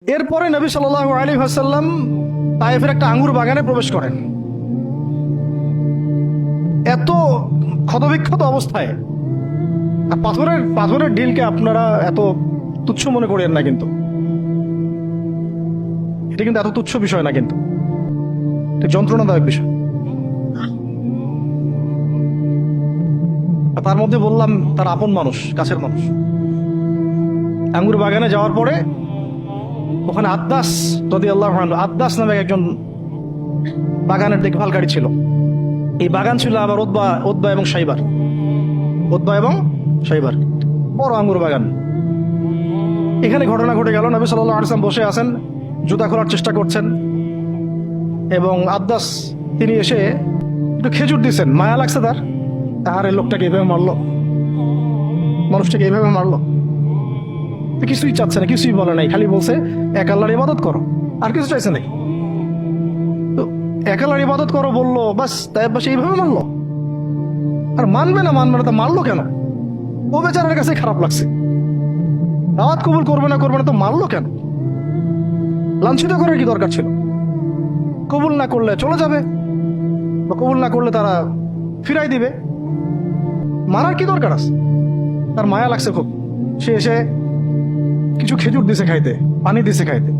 এরপরে নবী সাল্লাল্লাহু আলাইহি ওয়াসাল্লাম তায়েফের একটা আঙ্গুর বাগানে প্রবেশ করেন। এত ক্ষতবিক্ষত অবস্থায়, আর পাথরের ঢিলকে আপনারা এত তুচ্ছ মনে করেন না, কিন্তু এটা কিন্তু এত তুচ্ছ বিষয় না, কিন্তু এটা যন্ত্রণাদায়ক বিষয়। আর তার মধ্যে বললাম তার আপন মানুষ, কাছের মানুষ। আঙ্গুর বাগানে যাওয়ার পরে ওখানে আদ্দাস রাদিয়াল্লাহু আনহু, আদ্দাস নামে একজন বাগানের দেখভালকারী ছিল। এই বাগান ছিল আবার ওতবা এবং সাইবার, বড় আঙ্গুর বাগান। এখানে ঘটনা ঘটে গেল, নবী সাল্লাল্লাহু আলাইহি ওয়াসাল্লাম বসে আছেন, জুতা খোলার চেষ্টা করছেন, এবং আদ্দাস তিনি এসে একটু খেজুর দিচ্ছেন। মায়া লাগছে তার, আর এই লোকটাকে এইভাবে মারলো, মানুষটাকে এইভাবে মারলো। কিছুই চাচ্ছে না, কিছুই বলে নাই, খালি বলছে এক আল্লাহর ইবাদত করো, আর কিছু চাইছে নাকি? তো এক আল্লাহর ইবাদত করো বললো, বাস তাই বাস এইভাবে মারলো। আর মানবে না তা মারলো কেন? ও বেচারার কাছে খারাপ লাগছে, দাওয়াত কবুল করবে না তো মারলো কেন? লাঞ্ছিত করার কি দরকার ছিল? কবুল না করলে চলে যাবে, বা কবুল না করলে তারা ফিরাই দিবে, মারার কি দরকার আছে? তার মায়া লাগছে খুব। সে এসে কিছু খেজুর দিছে খাইতে, পানি দিছে খাইতে।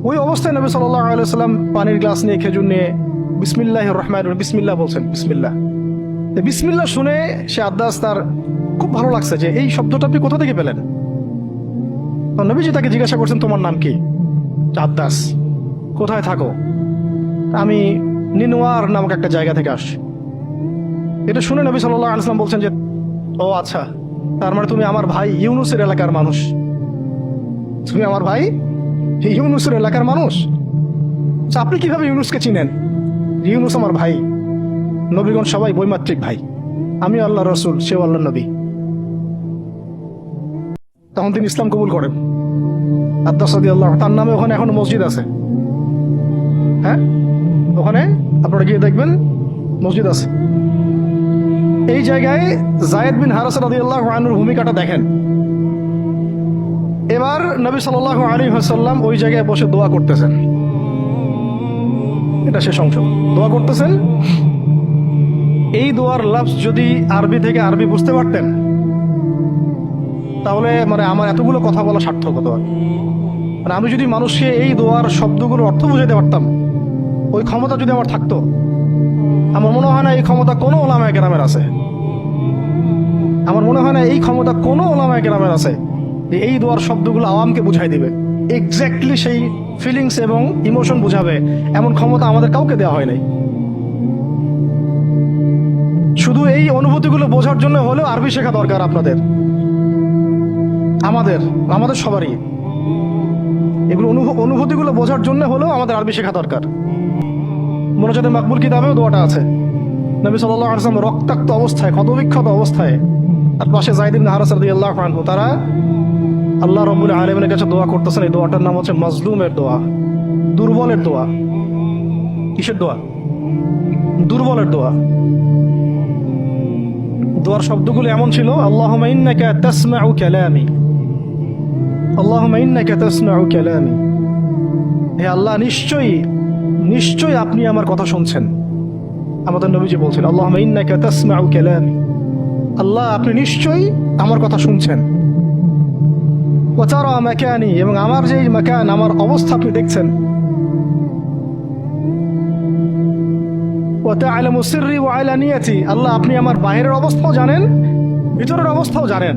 ওই অবস্থায় নবী সাল্লাল্লাহু আলাইহি ওয়াসাল্লাম পানির গ্লাস নিয়ে, খেজুর নিয়ে বিসমিল্লাহির রহমানির রহিম, বিসমিল্লাহ বলছেন। বিসমিল্লাহ শুনে সে আদ্দাস, তার খুব ভালো লাগছে যে এই শব্দটা আপনি কোথা থেকে পেলেন। নবীজি তাকে জিজ্ঞাসা করছেন, তোমার নাম কি? আদ্দাস। কোথায় থাকো? আমি নিনওয়ার নামক একটা জায়গা থেকে আসছি। এটা শুনে নবী সাল্লাল্লাহু আলাইহি ওয়াসাল্লাম বলছেন যে, ও আচ্ছা, তার মানে তুমি আমার ভাই ইউনুসের এলাকার মানুষ। তুমি আমার ভাই ইউনুসের এলাকার মানুষ। আপনি কিভাবে ইউনুসকে চিনেন? ইউনুস আমার ভাই। নবীগণ সবাই বৈমাত্রিক ভাই, আমি আল্লাহ রসুল, সেও আল্লাহ নবী। তখন তিনি ইসলাম কবুল করেন। আদ্দাস রাদিয়াল্লাহু, তার নামে ওখানে এখনো মসজিদ আছে। হ্যাঁ, ওখানে আপনারা গিয়ে দেখবেন মসজিদ আছে। এই জায়গায় যায়েদ বিন হারেসা রাদিয়াল্লাহু আনহুর ভূমিকাটা দেখেন। এবার নবী সাল্লাল্লাহু আলাইহি ওয়াসাল্লাম ওই জায়গায় বসে দোয়া করতেছেন। এটা শেষ অংশ, দোয়া করতেছেন। এই দোয়ার লফজ যদি আরবি বুঝতে পারতেন, তাহলে মানে আমার এতগুলো কথা বলা সার্থক হতো। মানে আমি যদি মানুষকে এই দোয়ার শব্দগুলোর অর্থ বুঝাইতে পারতাম, ওই ক্ষমতা যদি আমার থাকতো, আমার মনে হয় না এই ক্ষমতা কোনো ওলামায়ে কেরামের আছে। আমার মনে হয় না এই ক্ষমতা কোনো ওলামায়ে কেরামের আছে যে এই দোয়ার শব্দগুলো আওয়ামকে বুঝাই দিবে, এক্স্যাক্টলি সেই ফিলিংস এবং ইমোশন বুঝাবে, এমন ক্ষমতা আমাদের কাউকে দেওয়া হয় নাই। শুধু এই অনুভূতিগুলো বোঝার জন্য হলেও আরবি শেখা দরকার আপনাদের, আমাদের সবারই। এগুলো অনুভূতিগুলো বোঝার জন্য হলেও আমাদের আরবি শেখা দরকার। মুনাজাতে মাকবুল কিতাবেও দোয়াটা আছে। নবী সাল্লাল্লাহু আলাইহি ওয়াসাল্লাম রক্তাক্ত অবস্থায়, ক্ষতবিক্ষত অবস্থায়, তার পাশে যায়েদ ইবনে হারেসা রাদিয়াল্লাহু আনহু, তারা আল্লাহ রাব্বুল আলামিনের কাছে দোয়া করতেছেন। এই দোয়াটার নাম হচ্ছে মাজলুমের দোয়া, দুর্বলের দোয়া। কিসের দোয়া? দুর্বলের দোয়া। দোয়ার শব্দগুলো এমন ছিল, আল্লাহুম্মা ইন্নাকা তাসমাউ কালামি, আল্লাহুম্মা ইন্নাকা তাসমাউ কালামি। হে আল্লাহ, নিশ্চয়ই আপনি আমার কথা শুনছেন। আমাদের নবীজি বলছেন, আল্লাহুম্মা ইন্নাকা তাসমাউ কালামি, আল্লাহ আপনি নিশ্চয়ই আমার কথা শুনছেন। ওয়া তারা মাকানি, এবং আমার যে মাকান, আমার অবস্থা আপনি দেখছেন। ওয়া তা'লামু সিররি ওয়া আলানিয়াতি, আল্লাহ আপনি আমার বাহিরের অবস্থাও জানেন, ভিতরের অবস্থাও জানেন।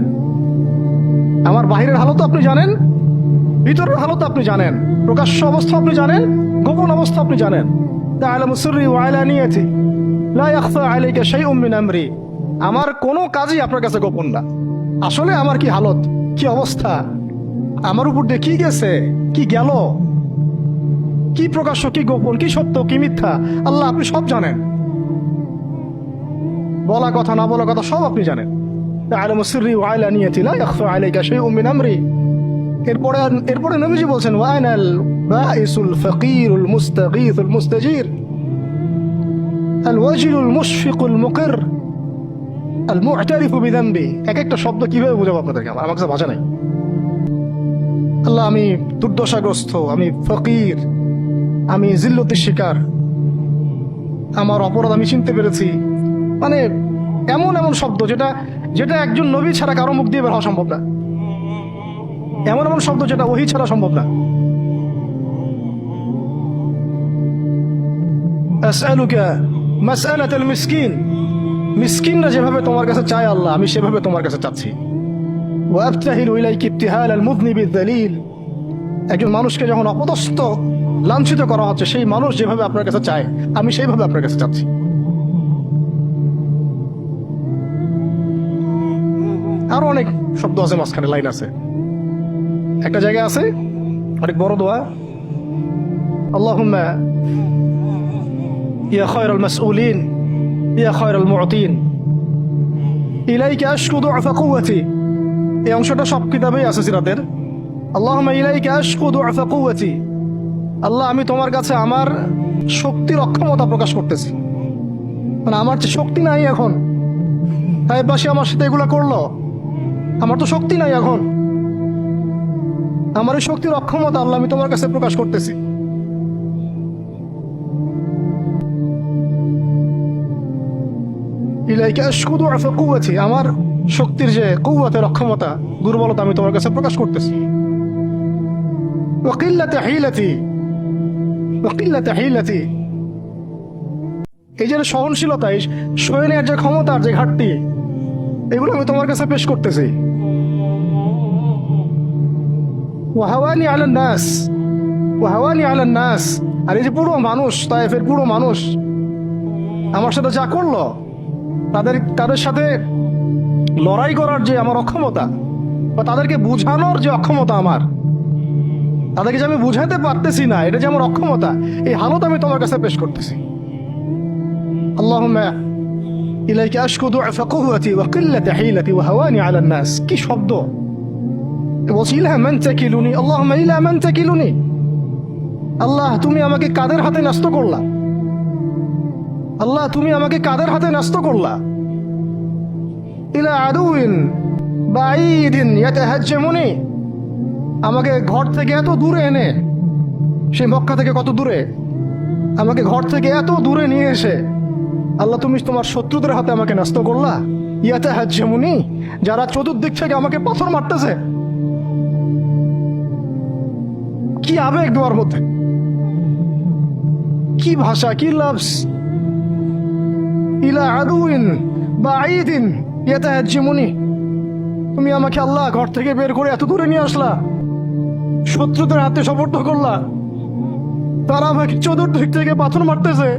আমার বাহিরের হালত আপনি জানেন, ভিতরের হালত আপনি জানেন, প্রকাশ্য অবস্থা আপনি জানেন, গোপন অবস্থা আপনি জানেন। তা'লামু সিররি ওয়া আলানিয়াতি লা ইয়াখফা আলাইকা শাইউম মিন আমরি, আমার কোনো কাজই আপনার কাছে গোপন না। আসলে আমার কি হালত, কি অবস্থা, আমার উপর দিয়ে কি গেছে, কি গেল, কি প্রকাশ্য, কি গোপন, কি সত্য, কি মিথ্যা, আল্লাহ আপনি সব জানেন। বলা কথা না বলা কথা সব আপনি জানেন। তা'লামু সিররি ওয়া আলানিয়াতি লা ইয়াখফা আলাইকা শাইউম মিন আমরি। এরপরে নবীজি বলছেন, ওয়া আনাল বাইসুল ফাকিরুল মুস্তাগীসুল মুস্তাজির আল ওয়াজিলুল মুশফিকুল মুকির আল মু'তারিফু বিযানবি। এক একটা শব্দ কিভাবে বুঝাবো আপনাদেরকে, আমার কাছে ভাষা নাই। আল্লাহ আমি দুর্দশাগ্রস্ত, আমি ফকির, আমি জিল্লতির শিকার, আমার অপরাধ আমি চিনতে পেরেছি। মানে এমন এমন শব্দ যেটা যেটা একজন নবী ছাড়া কারো মুখ দিয়ে বের হওয়া সম্ভব না, এমন এমন শব্দ যেটা ওহী ছাড়া সম্ভব না। আসআলুকা মাসআলাতাল মিসকিন, মিসকিনরা যেভাবে তোমার কাছে চায় আল্লাহ, আমি সেভাবে তোমার কাছে চাচ্ছি। ওয়া আবতাহিলু ইলাইকা ইবতিহালাল মুযনিবিদ যালিল, একজন মানুষকে যখন অপদস্থ লাঞ্ছিত করা হচ্ছে, সেই মানুষ যেভাবে আপনার কাছে চায়, আমি সেইভাবে আপনার কাছে চাচ্ছি। আরো অনেক শব্দ আছে, মাঝখানে লাইন আছে। একটা জায়গায় আছে অনেক বড় দোয়া, আল্লাহুম্মা ইয়া খায়রাল মাসউলিন ইয়া খায়রাল মুতিন ইলাইকা আশকু দুআফা কুওয়াতি। এই অংশটা সব কিতাবেই আছে সিরাতের। আল্লাহুম্মা ইলাইকা আশকু দুআফা কুওয়াতি, আল্লাহ আমি তোমার কাছে আমার শক্তির অক্ষমতা প্রকাশ করতেছি। মানে আমার যে শক্তি নাই এখন, তাই পাশে আমার সাথে এগুলা করলো, আমার তো শক্তি নাই এখন, আমার এই শক্তির অক্ষমতা আল্লাহ আমি তোমার কাছে প্রকাশ করতেছি। ইলাইকা আশকু দুআফা কুওয়াতি, আমার শক্তির যে কুওয়াতের অক্ষমতা, দুর্বলতা আমি তোমার কাছে প্রকাশ করতেছি। ওয়া কিল্লাতা হিলাতি, ওয়া কিল্লাতা হিলাতি, এই যে সহনশীলতা, এই সহনের যে ক্ষমতার যে ঘাটতি, এগুলো আমি তোমার কাছে পেশ করতেছি। ওয়া হাওয়ানি আলান নাস, ওয়া হাওয়ানি আলান নাস, আর এই যে পুরো মানুষ, তায়েফের পুরো মানুষ আমার সাথে যা করলো, তাদের সাথে লড়াই করার যে আমার অক্ষমতা, বা তাদেরকে বুঝানোর যে অক্ষমতা আমার, তাদেরকে যে আমি বুঝাতে পারতেছি না, এটা যে আমার অক্ষমতা, এই হালত আমি তোমার কাছে পেশ করতেছি। আল্লাহুম্মা ইলাইকা আশকু দুআফা কুওয়াতি ওয়া কিল্লাতা হিলাতি ওয়া হাওয়ানি আলান নাস। কি শব্দ! বলছি ইলা মান তাকিলুনি, আল্লাহুম্মা ইলা মান তাকিলুনি, আল্লাহ তুমি আমাকে কাদের হাতে ন্যস্ত করলা, আল্লাহ তুমি আমাকে কাদের হাতে ন্যস্ত করলা। ইলা আদুইন বাঈদিন ইয়াতাহাজ্জামুনি, আমাকে ঘর থেকে এত দূরে এনে, সেই মক্কা থেকে কত দূরে, আমাকে ঘর থেকে এত দূরে নিয়ে এসে আল্লাহ তুমি তোমার শত্রুদের হাতে আমাকে ন্যস্ত করলা। ইয়াতাহাজ্জামুনি, যারা চতুর্দিক থেকে আমাকে পাথর মারতেছে। কি আবেগ দোয়ার মধ্যে, কি ভাষা, কি লফজ! ইলা আদুইন বাঈদিন ইয়াতাহাজ্জামুনি, তুমি আমাকে আল্লাহ ঘর থেকে বের করে এত দূরে নিয়ে আসলা, শত্রুদের হাতে সমর্থ করলা, তারা আমাকে চতুর্দিক থেকে পাথর মারতেছে।